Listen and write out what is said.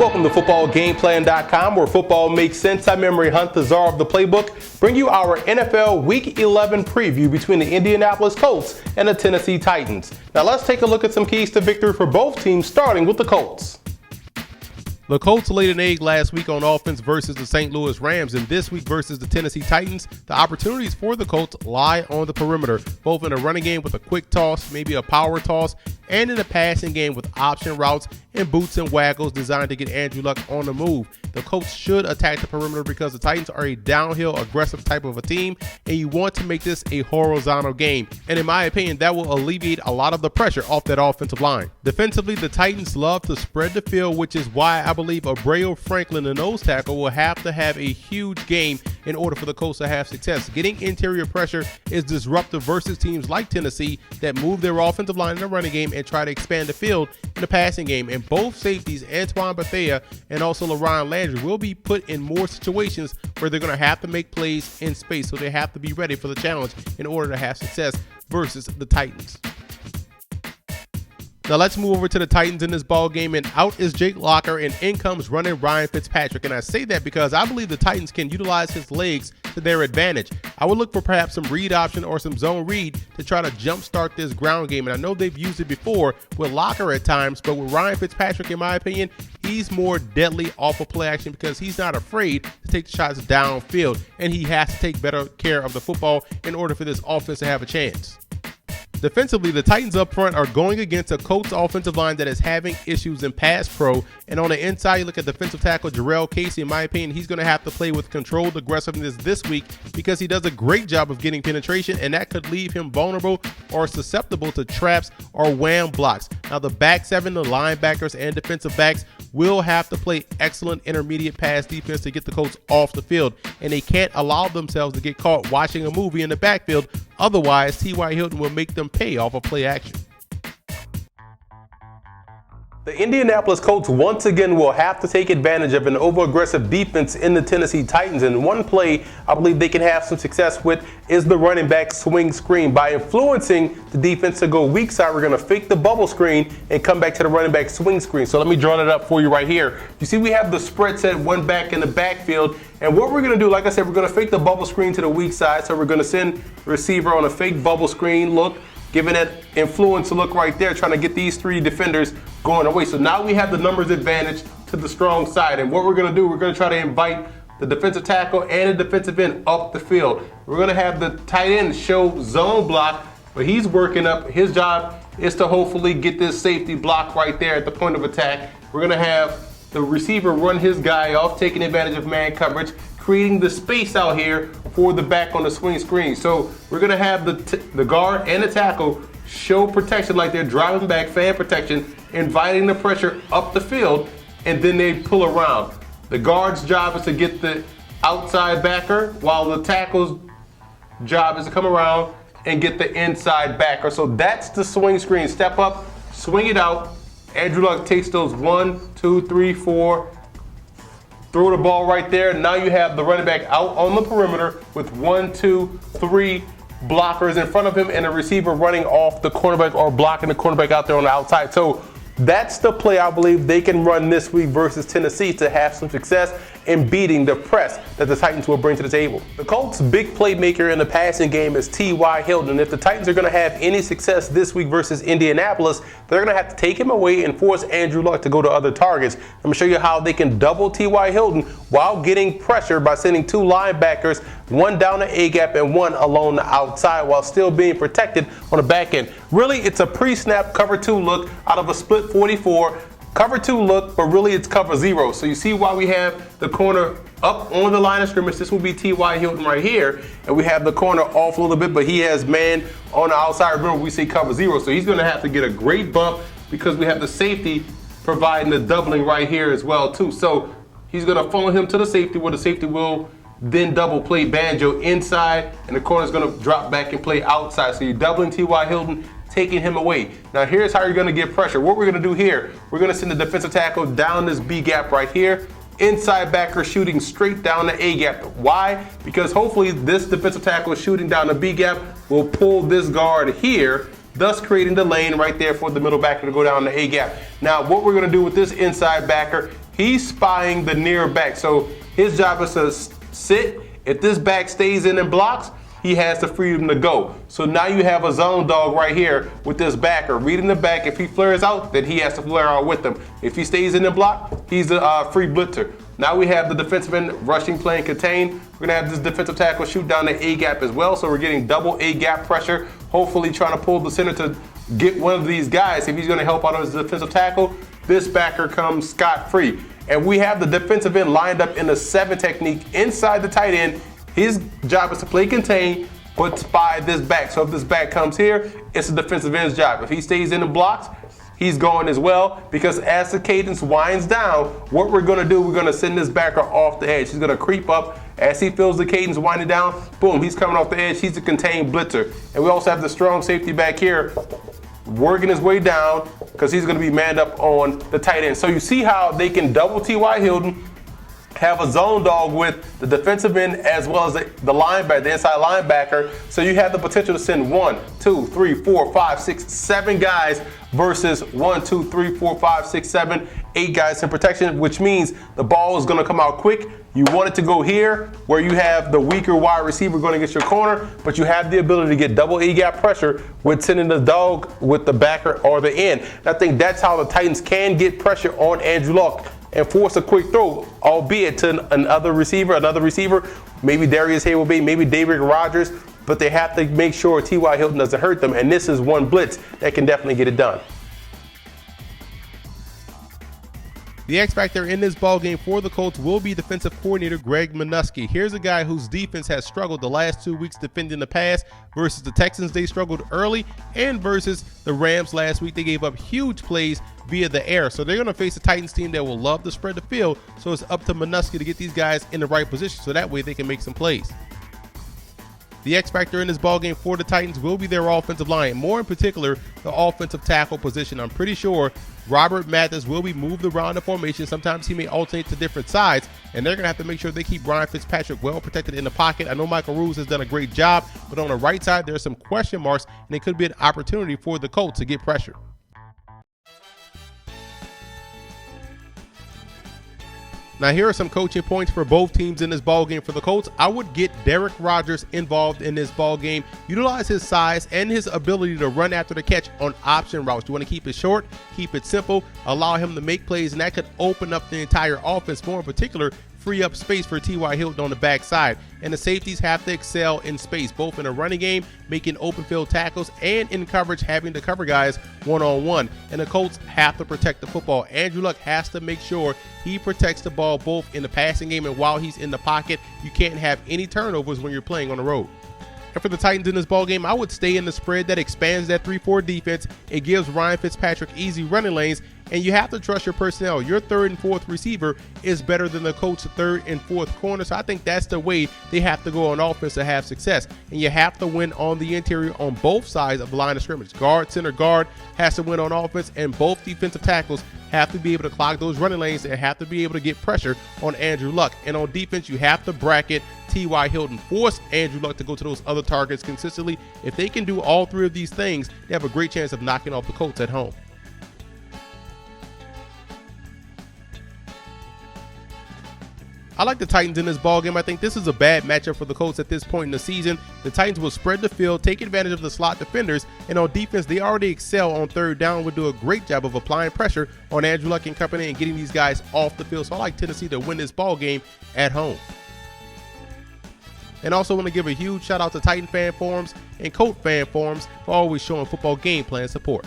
Welcome to footballgameplan.com, where football makes sense. I'm Emery Hunt, the czar of the playbook, bring you our NFL Week 11 preview between the Indianapolis Colts and the Tennessee Titans. Now let's take a look at some keys to victory for both teams, starting with the Colts. The Colts laid an egg last week on offense versus the St. Louis Rams, and this week versus the Tennessee Titans, the opportunities for the Colts lie on the perimeter, both in a running game with a quick toss, maybe a power toss, and in a passing game with option routes and boots and waggles designed to get Andrew Luck on the move. The Colts should attack the perimeter because the Titans are a downhill, aggressive type of a team, and you want to make this a horizontal game. And in my opinion, that will alleviate a lot of the pressure off that offensive line. Defensively, the Titans love to spread the field, which is why I believe Abreu Franklin, the nose tackle, will have to have a huge game in order for the Colts to have success. Getting interior pressure is disruptive versus teams like Tennessee that move their offensive line in the running game and try to expand the field in the passing game. And both safeties, Antoine Bethea and also LaRon Landry, will be put in more situations where they're going to have to make plays in space. So they have to be ready for the challenge in order to have success versus the Titans. Now let's move over to the Titans in this ball game, and out is Jake Locker and in comes running Ryan Fitzpatrick. And I say that because I believe the Titans can utilize his legs to their advantage. I would look for perhaps some read option or some zone read to try to jumpstart this ground game. And I know they've used it before with Locker at times, but with Ryan Fitzpatrick, in my opinion, he's more deadly off of play action because he's not afraid to take the shots downfield, and he has to take better care of the football in order for this offense to have a chance. Defensively, the Titans up front are going against a Colts offensive line that is having issues in pass pro. And on the inside, you look at defensive tackle Jarrell Casey. In my opinion, he's going to have to play with controlled aggressiveness this week because he does a great job of getting penetration, and that could leave him vulnerable or susceptible to traps or wham blocks. Now, the back seven, the linebackers and defensive backs, will have to play excellent intermediate pass defense to get the Colts off the field, and they can't allow themselves to get caught watching a movie in the backfield. Otherwise, T.Y. Hilton will make them pay off of play action. The Indianapolis Colts once again will have to take advantage of an over-aggressive defense in the Tennessee Titans. And one play I believe they can have some success with is the running back swing screen. By influencing the defense to go weak side, we're going to fake the bubble screen and come back to the running back swing screen. So let me draw it up for you right here. You see we have the spread set, one back in the backfield. And what we're going to do, like I said, we're going to fake the bubble screen to the weak side. So we're going to send the receiver on a fake bubble screen look, giving that influence look right there, trying to get these three defenders going away. So now we have the numbers advantage to the strong side. And what we're going to do, we're going to try to invite the defensive tackle and the defensive end up the field. We're going to have the tight end show zone block, but he's working up. His job is to hopefully get this safety block right there at the point of attack. We're going to have the receiver run his guy off, taking advantage of man coverage, creating the space out here for the back on the swing screen. So we're going to have the guard and the tackle show protection like they're driving back, fan protection, inviting the pressure up the field, and then they pull around. The guard's job is to get the outside backer, while the tackle's job is to come around and get the inside backer. So that's the swing screen. Step up, swing it out. Andrew Luck takes those 1, 2, 3, 4, throw the ball right there. Now you have the running back out on the perimeter with 1, 2, 3 blockers in front of him and a receiver running off the cornerback or blocking the cornerback out there on the outside. So that's the play I believe they can run this week versus Tennessee to have some success in beating the press that the Titans will bring to the table. The Colts' big playmaker in the passing game is T.Y. Hilton. If the Titans are going to have any success this week versus Indianapolis, they're going to have to take him away and force Andrew Luck to go to other targets. I'm going to show you how they can double T.Y. Hilton while getting pressure by sending two linebackers, one down the A-gap and one along the outside, while still being protected on the back end. Really, it's a pre-snap cover 2 look out of a split 44. Cover 2 look, but really it's cover 0. So you see why we have the corner up on the line of scrimmage. This will be T.Y. Hilton right here. And we have the corner off a little bit, but he has man on the outside. Remember, we say cover 0. So he's going to have to get a great bump because we have the safety providing the doubling right here as well, too. So he's going to funnel him to the safety, where the safety will then double play Banjo inside, and the corner is going to drop back and play outside. So you're doubling T.Y. Hilton, taking him away. Now here's how you're going to get pressure. What we're going to do here, we're going to send the defensive tackle down this B gap right here. Inside backer shooting straight down the A gap. Why? Because hopefully this defensive tackle shooting down the B gap will pull this guard here, thus creating the lane right there for the middle backer to go down the A gap. Now what we're going to do with this inside backer he's spying the near back. So his job is to sit. If this back stays in and blocks, he has the freedom to go. So now you have a zone dog right here with this backer reading the back. If he flares out, then he has to flare out with them. If he stays in the block, he's a free blitzer. Now we have the defensive end rushing, playing contain. We're gonna have this defensive tackle shoot down the A gap as well. So we're getting double A gap pressure, hopefully trying to pull the center to get one of these guys. If he's gonna help out on his defensive tackle, this backer comes scot-free. And we have the defensive end lined up in the 7 technique inside the tight end. His job is to play contain, but spy this back. So if this back comes here, it's the defensive end's job. If he stays in the blocks, he's going as well, because as the cadence winds down, what we're gonna do, we're gonna send this backer off the edge. He's gonna creep up. As he feels the cadence winding down, boom, he's coming off the edge. He's a contained blitzer. And we also have the strong safety back here working his way down, because he's gonna be manned up on the tight end. So you see how they can double T.Y. Hilton, have a zone dog with the defensive end as well as the linebacker, the inside linebacker. So you have the potential to send 1, 2, 3, 4, 5, 6, 7 guys versus 1, 2, 3, 4, 5, 6, 7, 8 guys in protection, which means the ball is going to come out quick. You want it to go here where you have the weaker wide receiver going against your corner, but you have the ability to get double A-gap pressure with sending the dog with the backer or the end. And I think that's how the Titans can get pressure on Andrew Luck and force a quick throw, albeit to another receiver, maybe Darius Haywood, maybe David Rodgers, but they have to make sure T.Y. Hilton doesn't hurt them, and this is one blitz that can definitely get it done. The X factor in this ballgame for the Colts will be defensive coordinator Greg Minuski. Here's a guy whose defense has struggled the last 2 weeks defending the pass. Versus the Texans, they struggled early, and versus the Rams last week, they gave up huge plays via the air. So they're going to face a Titans team that will love to spread the field. So it's up to Minuski to get these guys in the right position so that way they can make some plays. The X factor in this ballgame for the Titans will be their offensive line, more in particular the offensive tackle position. I'm pretty sure Robert Mathis will be moved around the formation. Sometimes he may alternate to different sides, and they're going to have to make sure they keep Ryan Fitzpatrick well protected in the pocket. I know Michael Ruse has done a great job, but on the right side, there are some question marks, and it could be an opportunity for the Colts to get pressure. Now, here are some coaching points for both teams in this ballgame. For the Colts, I would get Derek Rodgers involved in this ballgame. Utilize his size and his ability to run after the catch on option routes. You want to keep it short, keep it simple, allow him to make plays, and that could open up the entire offense, more in particular, free up space for T.Y. Hilton on the backside. And the safeties have to excel in space, both in a running game, making open field tackles, and in coverage, having to cover guys one-on-one. And the Colts have to protect the football. Andrew Luck has to make sure he protects the ball both in the passing game and while he's in the pocket. You can't have any turnovers when you're playing on the road. And for the Titans in this ballgame, I would stay in the spread that expands that 3-4 defense. It gives Ryan Fitzpatrick easy running lanes, and you have to trust your personnel. Your third and fourth receiver is better than the Colts' third and fourth corner, so I think that's the way they have to go on offense to have success. And you have to win on the interior on both sides of the line of scrimmage. Guard, center guard has to win on offense, and both defensive tackles have to be able to clog those running lanes and have to be able to get pressure on Andrew Luck. And on defense, you have to bracket T.Y. Hilton, force Andrew Luck to go to those other targets consistently. If they can do all three of these things, they have a great chance of knocking off the Colts at home. I like the Titans in this ballgame. I think this is a bad matchup for the Colts at this point in the season. The Titans will spread the field, take advantage of the slot defenders, and on defense, they already excel on third down, would do a great job of applying pressure on Andrew Luck and company and getting these guys off the field. So I like Tennessee to win this ballgame at home. And also want to give a huge shout out to Titan fan forums and Colt fan forums for always showing football game plan support.